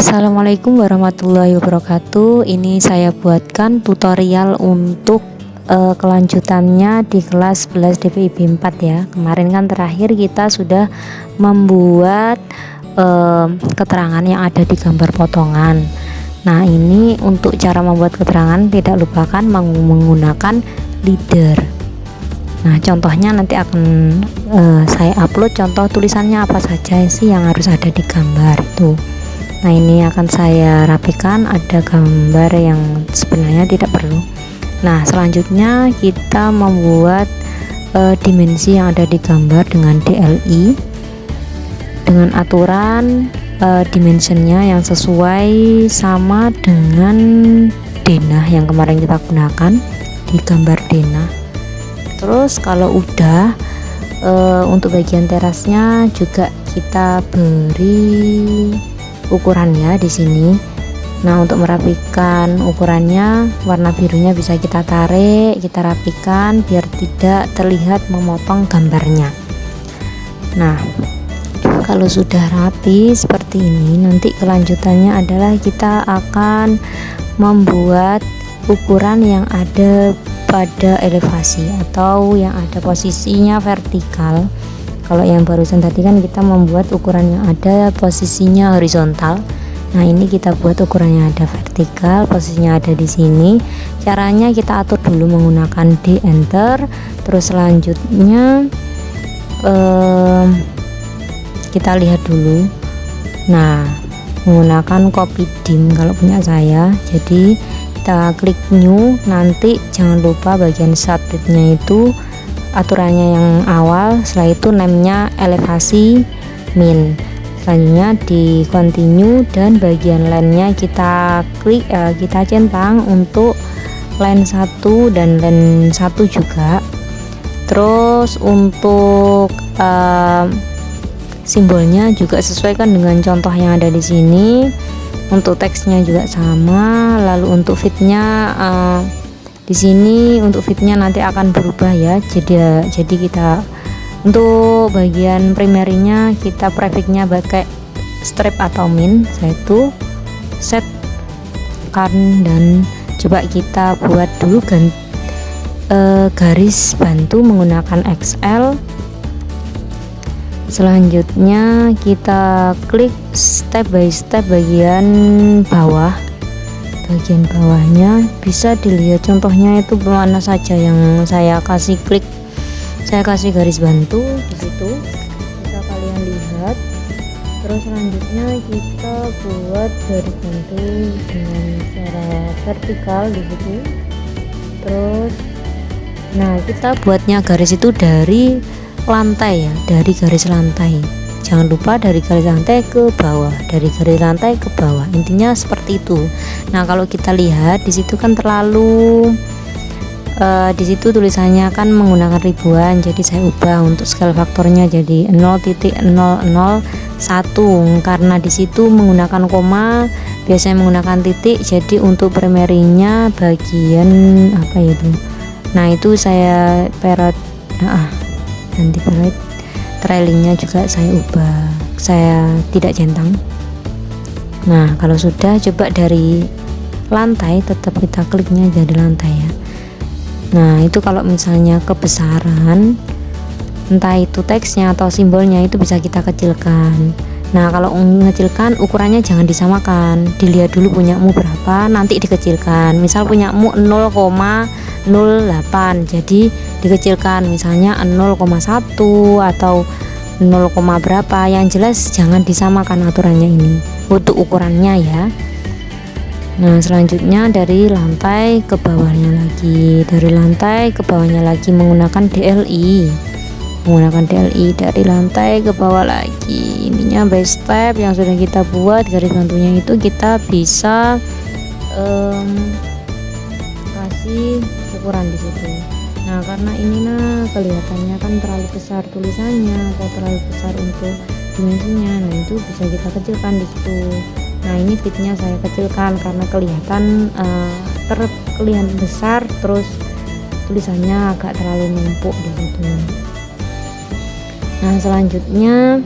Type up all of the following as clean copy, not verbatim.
Assalamualaikum warahmatullahi wabarakatuh. Ini saya buatkan tutorial untuk kelanjutannya di kelas 11 DPIB 4 ya. Kemarin kan terakhir kita sudah membuat keterangan yang ada di gambar potongan. Nah, ini untuk cara membuat keterangan tidak lupakan menggunakan leader. Nah, contohnya nanti akan saya upload contoh tulisannya apa saja sih yang harus ada di gambar itu. Nah, ini akan saya rapikan, ada gambar yang sebenarnya tidak perlu. Nah, selanjutnya kita membuat dimensi yang ada di gambar dengan DLI dengan aturan dimensionnya yang sesuai sama dengan denah yang kemarin kita gunakan di gambar denah. Terus kalau udah untuk bagian terasnya juga kita beri ukurannya di sini. Nah, untuk merapikan ukurannya, warna birunya bisa kita tarik, kita rapikan biar tidak terlihat memotong gambarnya. Nah, kalau sudah rapi seperti ini, nanti kelanjutannya adalah kita akan membuat ukuran yang ada pada elevasi atau yang ada posisinya vertikal. Kalau yang barusan tadi kan kita membuat ukuran yang ada posisinya horizontal. Nah, ini kita buat ukuran yang ada vertikal, posisinya ada di sini. Caranya kita atur dulu menggunakan D enter. Terus selanjutnya kita lihat dulu. Nah, menggunakan copy dim kalau punya saya. Jadi kita klik new. Nanti jangan lupa bagian subjeknya itu aturannya yang awal, setelah itu namanya elevasi min, selanjutnya di continue dan bagian line-nya kita klik, kita centang untuk line 1 dan line 1 juga. Terus untuk simbolnya juga sesuaikan dengan contoh yang ada di sini. Untuk teksnya juga sama. Lalu untuk fitnya di sini untuk fitnya nanti akan berubah ya. Jadi kita untuk bagian primerinya kita prefixnya pakai strip atau min, yaitu set kan, dan coba kita buat dulu garis bantu menggunakan XL. Selanjutnya kita klik step by step bagian bawah. Bagian bawahnya bisa dilihat contohnya itu mana saja yang saya kasih klik, saya kasih garis bantu di situ, bisa kalian lihat. Terus selanjutnya kita buat garis bantu dengan cara vertikal di situ. Terus nah, kita buatnya garis itu dari lantai ya, dari garis lantai. Jangan lupa dari garis lantai ke bawah, dari garis lantai ke bawah. Intinya seperti itu. Nah, kalau kita lihat di situ kan terlalu di situ tulisannya kan menggunakan ribuan, jadi saya ubah untuk skala faktornya jadi 0.001 karena di situ menggunakan koma, biasanya menggunakan titik. Jadi untuk primernya bagian apa itu? Nah, itu saya ganti period. Trailingnya juga saya ubah, saya tidak centang. Nah, kalau sudah, coba dari lantai tetap kita kliknya jadi lantai ya. Nah, itu kalau misalnya kebesaran entah itu teksnya atau simbolnya itu bisa kita kecilkan. Nah, kalau mengecilkan ukurannya jangan disamakan, dilihat dulu punyamu berapa, nanti dikecilkan. Misal punyamu 0,08, jadi dikecilkan misalnya 0,1 atau 0, berapa, yang jelas jangan disamakan aturannya ini untuk ukurannya ya. Nah, selanjutnya dari lantai ke bawahnya lagi, dari lantai ke bawahnya lagi menggunakan DLI, dari lantai ke bawah lagi. Intinya by step yang sudah kita buat garis bantunya itu kita bisa kasih ukuran di situ. Nah, karena ini kelihatannya kan terlalu besar tulisannya atau terlalu besar untuk dimensinya, nah itu bisa kita kecilkan di situ. Nah, ini fitnya saya kecilkan karena kelihatan terlihat besar, terus tulisannya agak terlalu numpuk di situ. Nah, selanjutnya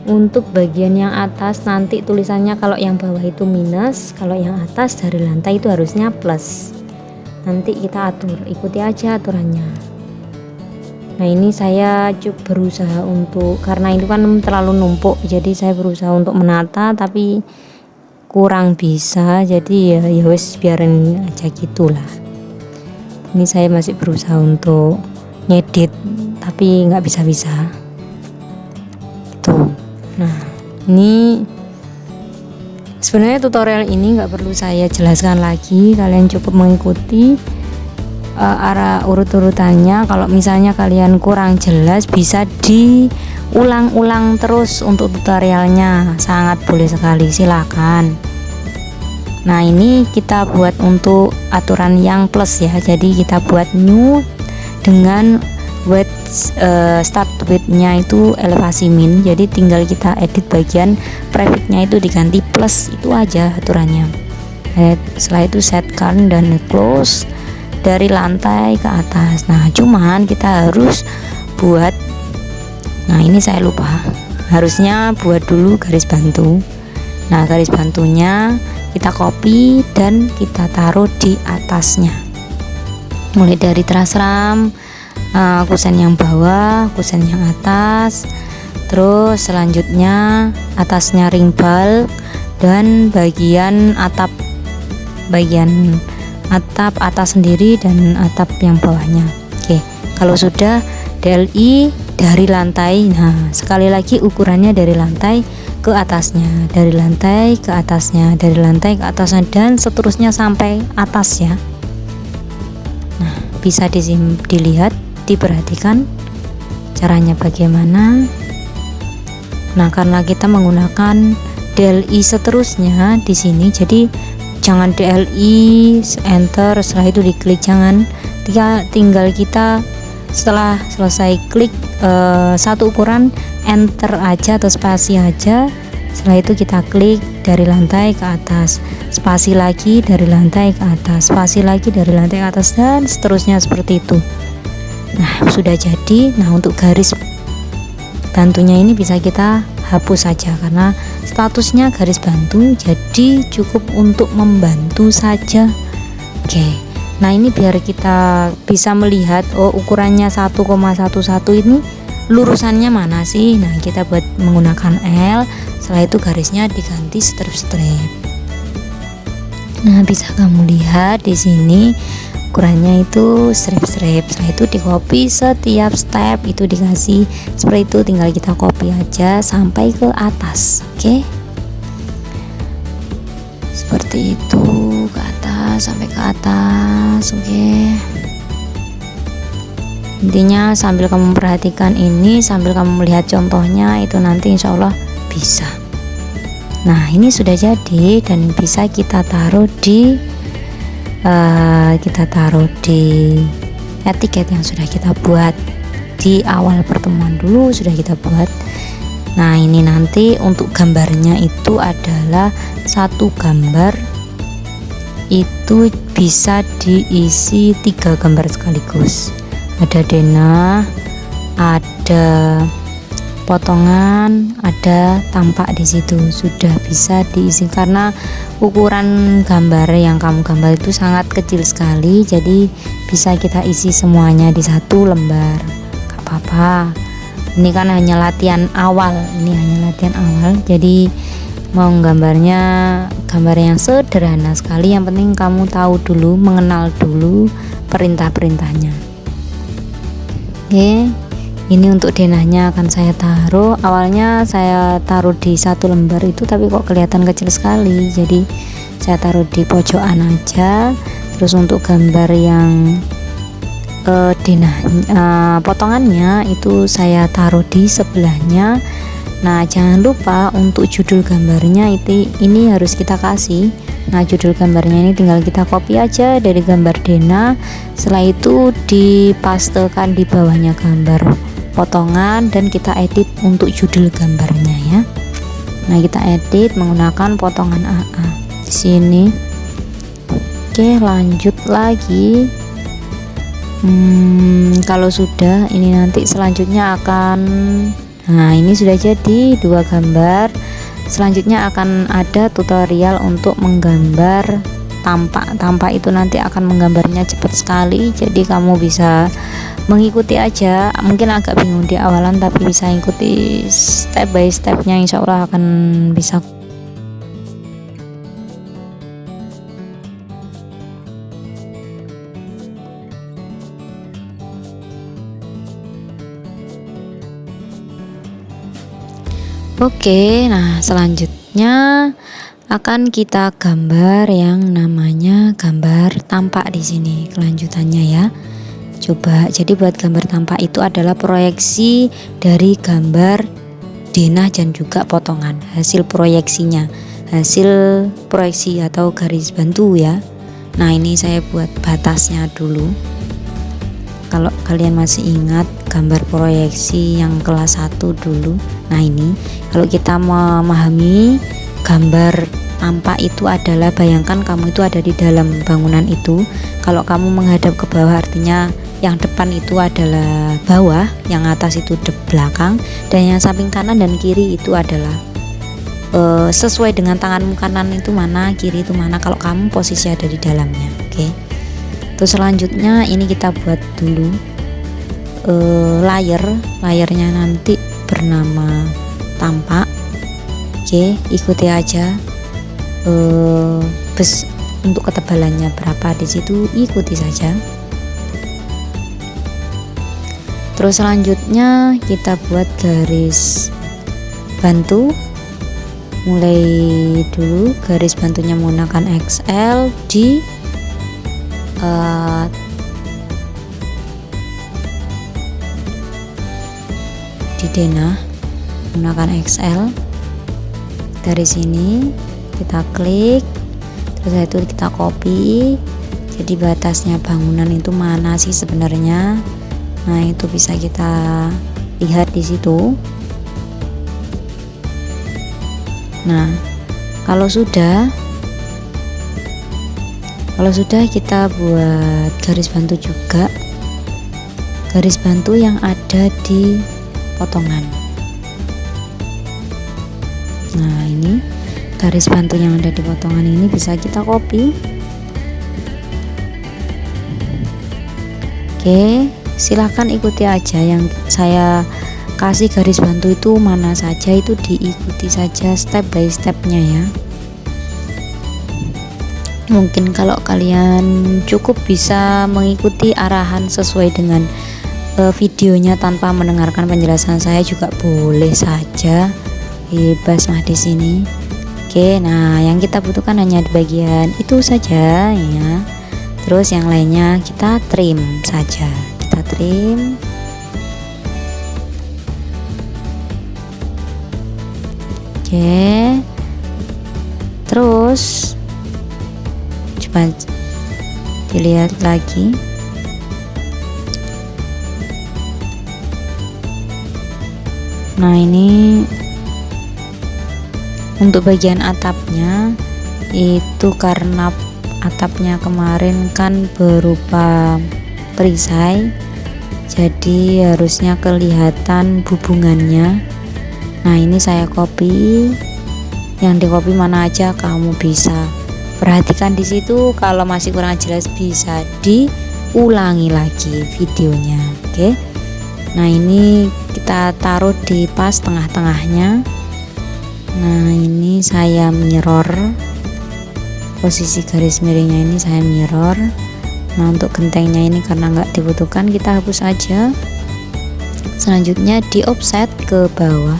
Untuk bagian yang atas nanti tulisannya kalau yang bawah itu minus, kalau yang atas dari lantai itu harusnya plus. Nanti kita atur, ikuti aja aturannya. Nah ini saya berusaha untuk, karena itu kan terlalu numpuk, jadi saya berusaha untuk menata tapi kurang bisa, jadi ya wes biarin aja gitulah. Ini saya masih berusaha untuk ngedit tapi nggak bisa-bisa gitu. Nah ini sebenarnya tutorial ini nggak perlu saya jelaskan lagi, kalian cukup mengikuti arah urut-urutannya. Kalau misalnya kalian kurang jelas bisa diulang-ulang terus untuk tutorialnya, sangat boleh sekali, silakan. Nah ini kita buat untuk aturan yang plus ya, jadi kita buat new dengan width start width-nya itu elevasi min, jadi tinggal kita edit bagian prefix-nya itu diganti plus, itu aja aturannya. Setelah itu set current dan close dari lantai ke atas. Nah cuman kita harus buat, nah ini saya lupa, harusnya buat dulu garis bantu. Nah garis bantunya kita copy dan kita taruh di atasnya, mulai dari truss ram, kusen yang bawah, kusen yang atas, terus selanjutnya atasnya ring bulk dan bagian atap atas sendiri dan atap yang bawahnya. Oke, kalau sudah DLI dari lantai, nah sekali lagi ukurannya dari lantai ke atasnya, dari lantai ke atasnya, dari lantai ke atasnya, dan seterusnya sampai atas ya. Nah bisa dilihat, diperhatikan caranya bagaimana. Nah karena kita menggunakan DLI seterusnya di sini, jadi jangan DLI enter setelah itu diklik, jangan, tinggal kita setelah selesai klik satu ukuran enter aja atau spasi aja, setelah itu kita klik dari lantai ke atas, spasi lagi dari lantai ke atas, spasi lagi dari lantai ke atas, dan seterusnya seperti itu. Nah sudah jadi. Nah untuk garis bantunya ini bisa kita hapus saja karena statusnya garis bantu, jadi cukup untuk membantu saja. Oke, nah ini biar kita bisa melihat, oh ukurannya 1,11 ini lurusannya mana sih. Nah kita buat menggunakan L, setelah itu garisnya diganti strip-strip. Nah bisa kamu lihat di sini ukurannya itu strip-strip, setelah itu di copy setiap step itu dikasih seperti itu, tinggal kita copy aja sampai ke atas. Oke, seperti itu, ke atas sampai ke atas. Oke, intinya sambil kamu perhatikan ini, sambil kamu melihat contohnya itu, nanti insya Allah bisa. Nah ini sudah jadi dan bisa kita taruh di etiket yang sudah kita buat di awal pertemuan dulu, sudah kita buat. Nah ini nanti untuk gambarnya itu adalah satu gambar itu bisa diisi 3 gambar sekaligus, ada denah, ada potongan, ada tampak di situ, sudah bisa diisi karena ukuran gambar yang kamu gambar itu sangat kecil sekali, jadi bisa kita isi semuanya di satu lembar. Gak apa-apa, ini kan hanya latihan awal, jadi mau gambarnya gambar yang sederhana sekali, yang penting kamu tahu dulu, mengenal dulu perintah-perintahnya. Oke, ini untuk denahnya akan saya taruh, awalnya saya taruh di satu lembar itu tapi kok kelihatan kecil sekali, jadi saya taruh di pojokan aja. Terus untuk gambar yang potongannya itu saya taruh di sebelahnya. Nah jangan lupa untuk judul gambarnya ini harus kita kasih. Nah judul gambarnya ini tinggal kita copy aja dari gambar denah, setelah itu dipastekan di bawahnya gambar potongan dan kita edit untuk judul gambarnya ya. Nah kita edit menggunakan potongan AA di sini. Oke, lanjut lagi. Kalau sudah, ini nanti selanjutnya akan Nah, ini sudah jadi 2 gambar. Selanjutnya akan ada tutorial untuk menggambar tampak itu nanti akan menggambarnya cepat sekali, jadi kamu bisa mengikuti aja. Mungkin agak bingung di awalan, tapi bisa ikuti step by stepnya, insya Allah akan bisa. Oke, nah selanjutnya akan kita gambar yang namanya gambar tampak di sini kelanjutannya ya. Coba, jadi buat gambar tampak itu adalah proyeksi dari gambar denah dan juga potongan, hasil proyeksinya, hasil proyeksi atau garis bantu ya. Nah, ini saya buat batasnya dulu. Kalau kalian masih ingat gambar proyeksi yang kelas 1 dulu. Nah, ini kalau kita memahami gambar tampak itu adalah, bayangkan kamu itu ada di dalam bangunan itu. Kalau kamu menghadap ke bawah, artinya yang depan itu adalah bawah, yang atas itu belakang, dan yang samping kanan dan kiri itu adalah sesuai dengan tanganmu, kanan itu mana, kiri itu mana, kalau kamu posisi ada di dalamnya. Oke. Terus selanjutnya ini kita buat dulu layarnya nanti bernama tampak. Oke, ikuti aja. Untuk ketebalannya berapa di situ ikuti saja. Terus selanjutnya kita buat garis bantu. Mulai dulu garis bantunya menggunakan XL di denah menggunakan XL. Dari sini kita klik, terus itu kita copy. Jadi batasnya bangunan itu mana sih sebenarnya? Nah, itu bisa kita lihat di situ. Nah, kalau sudah kita buat garis bantu juga, garis bantu yang ada di potongan. Nah, ini garis bantu yang ada di potongan ini bisa kita copy. Oke, silahkan ikuti aja yang saya kasih garis bantu itu mana saja, itu diikuti saja step by stepnya ya. Mungkin kalau kalian cukup bisa mengikuti arahan sesuai dengan videonya tanpa mendengarkan penjelasan saya juga boleh saja, bebas mah di sini. Oke, nah yang kita butuhkan hanya di bagian itu saja ya. Terus yang lainnya kita trim saja, kita trim. Oke, terus coba dilihat lagi. Nah, ini untuk bagian atapnya itu karena atapnya kemarin kan berupa perisai, jadi harusnya kelihatan hubungannya. Nah, ini saya copy, yang di copy mana aja kamu bisa perhatikan di situ. Kalau masih kurang jelas bisa diulangi lagi videonya. Oke. Nah, ini kita taruh di pas tengah-tengahnya. Nah, ini saya mirror, posisi garis miringnya ini saya mirror. Nah, untuk gentengnya ini karena nggak dibutuhkan kita hapus aja. Selanjutnya di offset ke bawah.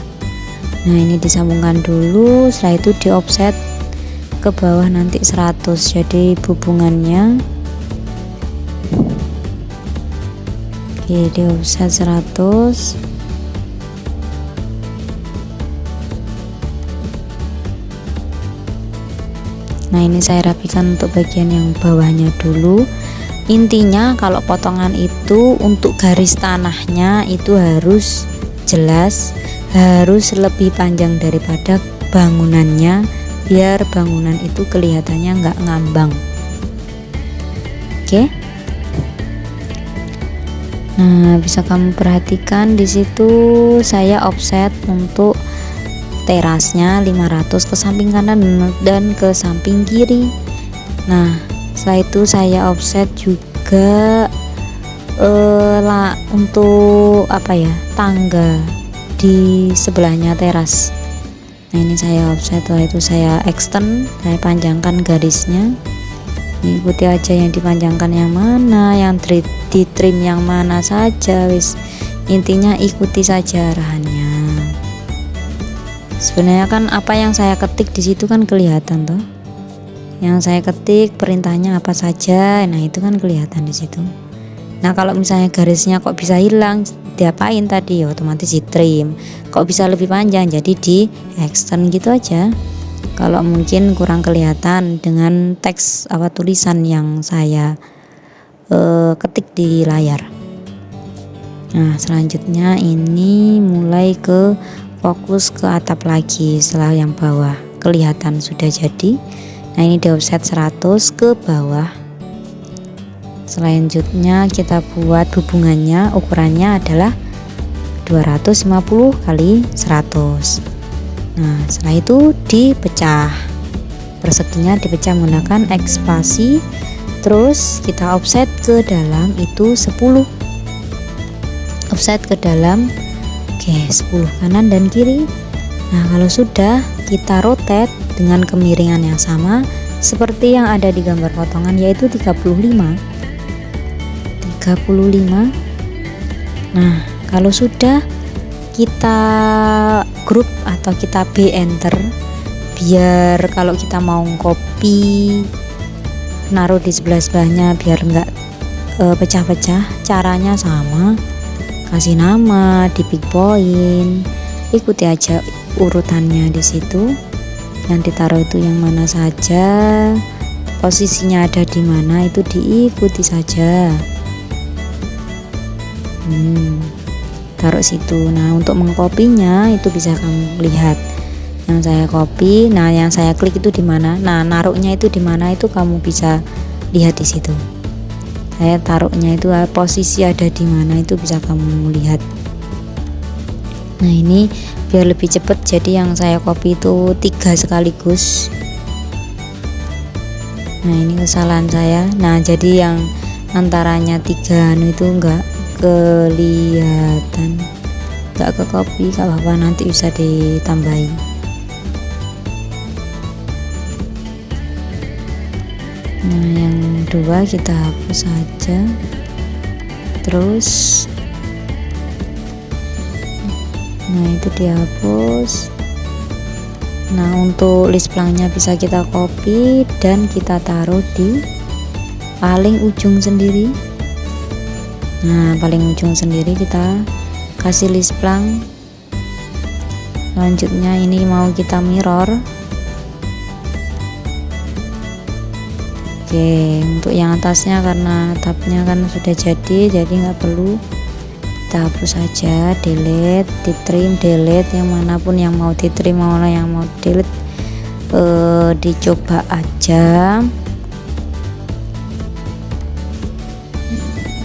Nah, ini disambungkan dulu, setelah itu di offset ke bawah nanti 100, jadi hubungannya oke, di offset 100. Nah, ini saya rapikan untuk bagian yang bawahnya dulu. Intinya kalau potongan itu untuk garis tanahnya itu harus jelas, harus lebih panjang daripada bangunannya, biar bangunan itu kelihatannya nggak ngambang. Oke. Nah, bisa kamu perhatikan di situ saya offset untuk terasnya 500 ke samping kanan dan ke samping kiri. Nah, setelah itu saya offset juga untuk tangga di sebelahnya teras. Nah, ini saya offset, setelah itu saya extend, saya panjangkan garisnya. Ikuti aja yang dipanjangkan yang mana, yang di trim yang mana saja, wis intinya ikuti saja arahannya. Sebenarnya kan apa yang saya ketik di situ kan kelihatan toh, yang saya ketik perintahnya apa saja, nah itu kan kelihatan di situ. Nah, kalau misalnya garisnya kok bisa hilang, diapain tadi? Otomatis di trim. Kok bisa lebih panjang, jadi di extend gitu aja. Kalau mungkin kurang kelihatan dengan teks tulisan yang saya ketik di layar. Nah, selanjutnya ini mulai ke fokus ke atap lagi setelah yang bawah kelihatan sudah jadi. Nah, ini di offset 100 ke bawah. Selanjutnya kita buat hubungannya, ukurannya adalah 250 kali 100. Nah, setelah itu dipecah, perseginya dipecah menggunakan X spasi, terus kita offset ke dalam itu 10, offset ke dalam, oke, 10 kanan dan kiri. Nah, kalau sudah kita rotate dengan kemiringan yang sama seperti yang ada di gambar potongan, yaitu 35. Nah, kalau sudah kita grup atau kita B enter, biar kalau kita mau copy naruh di sebelah-sebelahnya biar enggak pecah-pecah. Caranya sama, kasih nama di big point, ikuti aja urutannya di situ, yang ditaruh itu yang mana saja, posisinya ada di mana itu diikuti saja. Taruh situ. Nah, untuk mengkopinya itu bisa kamu lihat yang saya copy. Nah, yang saya klik itu di mana, nah naruhnya itu di mana, itu kamu bisa lihat di situ. Saya taruhnya itu posisi ada di mana, itu bisa kamu lihat. Nah, ini biar lebih cepat, jadi yang saya copy itu 3 sekaligus. Nah, ini kesalahan saya. Nah, jadi yang antaranya 3 itu enggak kelihatan, enggak ke copy, gak apa-apa, nanti bisa ditambahin. Nah, yang 2 kita hapus saja, terus nah itu dihapus. Nah, untuk list planknya bisa kita copy dan kita taruh di paling ujung sendiri. Nah, paling ujung sendiri kita kasih list plank. Selanjutnya ini mau kita mirror. Oke, untuk yang atasnya karena tabnya kan sudah jadi nggak perlu, kita hapus saja, delete, di trim, delete, yang manapun yang mau di trim mau yang mau delete, dicoba aja.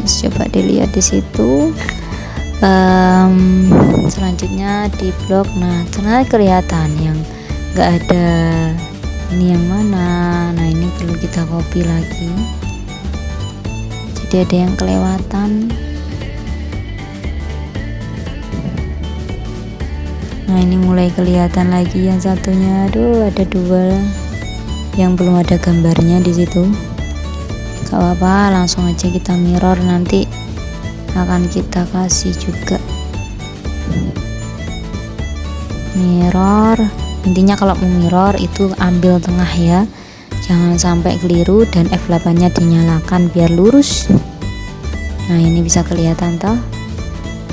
Coba dilihat di situ. Selanjutnya di blok. Nah, ternyata kelihatan yang nggak ada ini yang mana. Nah, ini perlu kita copy lagi, jadi ada yang kelewatan. Nah, ini mulai kelihatan lagi yang satunya. Aduh, ada 2 yang belum ada gambarnya di situ. Gak apa-apa, langsung aja kita mirror, nanti akan kita kasih juga mirror. Intinya kalau mau mirror itu ambil tengah ya, jangan sampai keliru, dan F8 nya dinyalakan biar lurus. Nah, ini bisa kelihatan toh,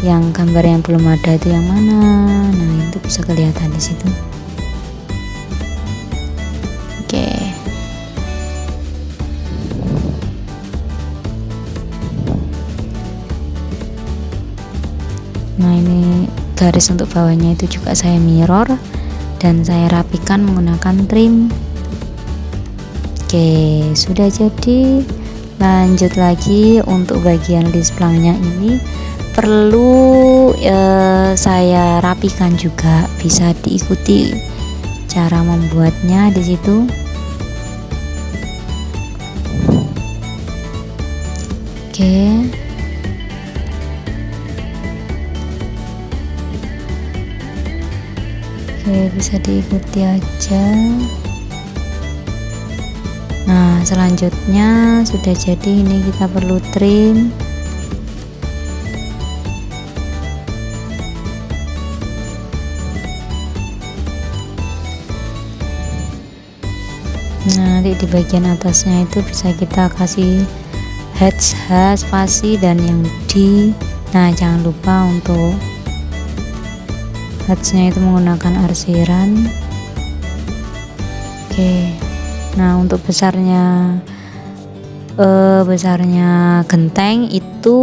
yang gambar yang belum ada itu yang mana. Nah, itu bisa kelihatan di situ. Oke. Nah, ini garis untuk bawahnya itu juga saya mirror dan saya rapikan menggunakan trim. Oke, sudah jadi. Lanjut lagi untuk bagian lisplangnya ini perlu saya rapikan juga, bisa diikuti cara membuatnya di situ. Oke. Oke, bisa diikuti aja. Nah, selanjutnya sudah jadi, ini kita perlu trim. Nah, nanti di bagian atasnya itu bisa kita kasih H, spasi, dan yang D. Nah, jangan lupa untuk H-nya itu menggunakan arsiran. Oke. Nah, untuk besarnya genteng itu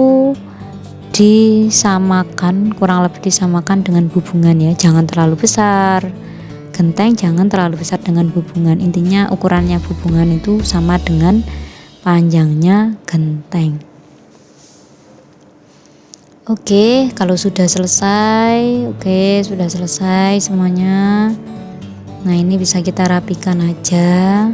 disamakan, kurang lebih disamakan dengan hubungan ya, jangan terlalu besar. Genteng jangan terlalu besar dengan hubungan. Intinya ukurannya hubungan itu sama dengan panjangnya genteng. Oke, kalau sudah selesai, sudah selesai semuanya. Nah, ini bisa kita rapikan aja.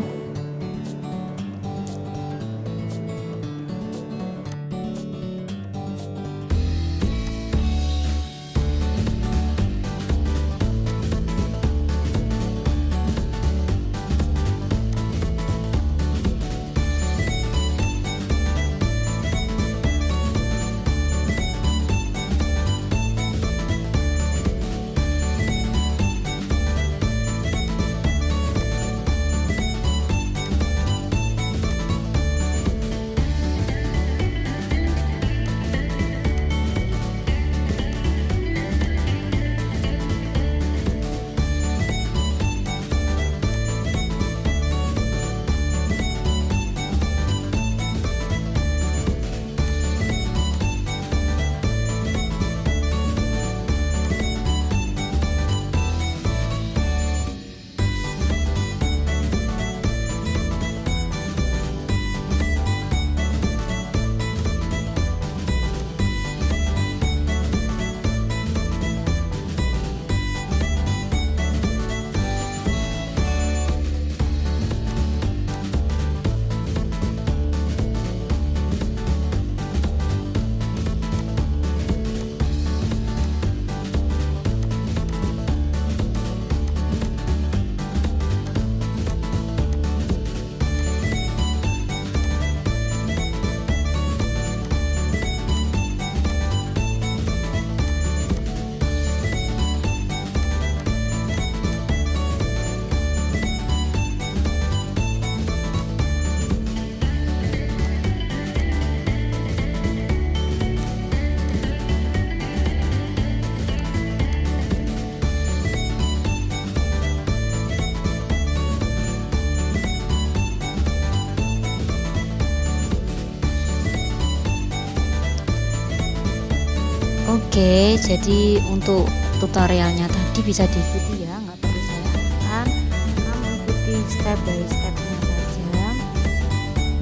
Oke, jadi untuk tutorialnya tadi bisa diikuti ya, nggak perlu saya arahkan, kamu ikuti step by stepnya saja.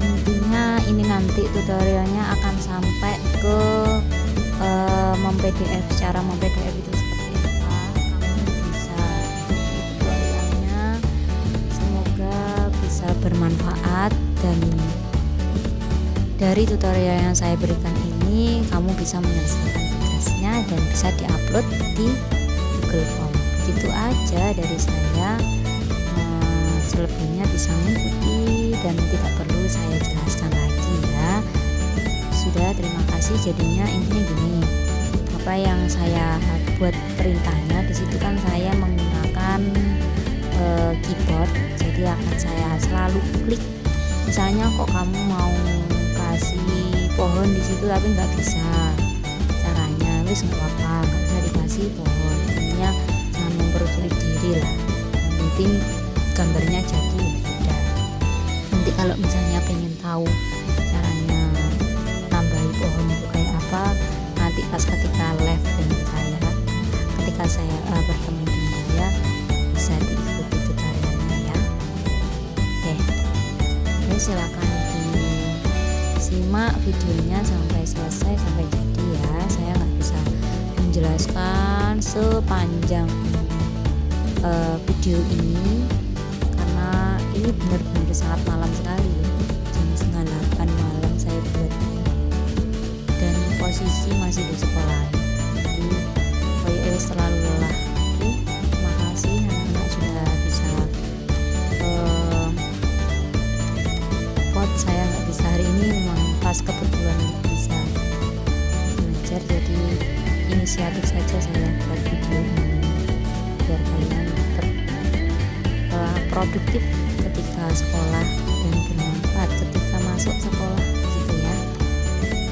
Intinya ini nanti tutorialnya akan sampai ke mem-PDF, cara mem-PDF itu seperti apa, kamu bisa ikuti tutorialnya. Semoga bisa bermanfaat, dan dari tutorial yang saya berikan ini kamu bisa menyelesaikan dan bisa diupload di Google Form. Gitu aja dari saya. Selebihnya bisa mengikuti dan tidak perlu saya jelaskan lagi ya. Sudah, terima kasih. Jadinya intinya gini, apa yang saya buat perintahnya di situ kan saya menggunakan keyboard, jadi akan saya selalu klik. Misalnya kok kamu mau kasih pohon di situ tapi nggak bisa, nggak apa-apa, nggak usah dikasih pohon. Intinya jangan mempersulit diri lah, yang penting gambarnya jadi ya sudah. Nanti kalau misalnya pengen tahu caranya tambahi pohon itu kayak apa, nanti pas ketika live dengan saya, ketika saya bertemu dengan dia, bisa diikuti tutorialnya ya. Oke, silakan simak videonya sampai selesai, sampai jadi ya. Saya nggak bisa menjelaskan sepanjang video ini karena ini benar-benar sangat malam sekali ya. Jam setengah 8 malam saya buatnya, dan posisi masih di sekolah, jadi kayak selalu lelah. Oke, terima kasih anak-anak sudah bisa vote. Saya nggak bisa hari ini, memang pas kebetulan bisa belajar, jadi inisiatif saja saya buat video ini biar kalian tetap produktif ketika sekolah dan bermanfaat ketika masuk sekolah gitu ya.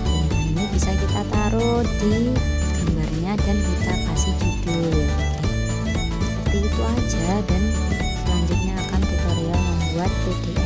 Nah, ini bisa kita taruh di gambarnya dan kita kasih judul. Seperti itu aja, dan selanjutnya akan tutorial membuat PDF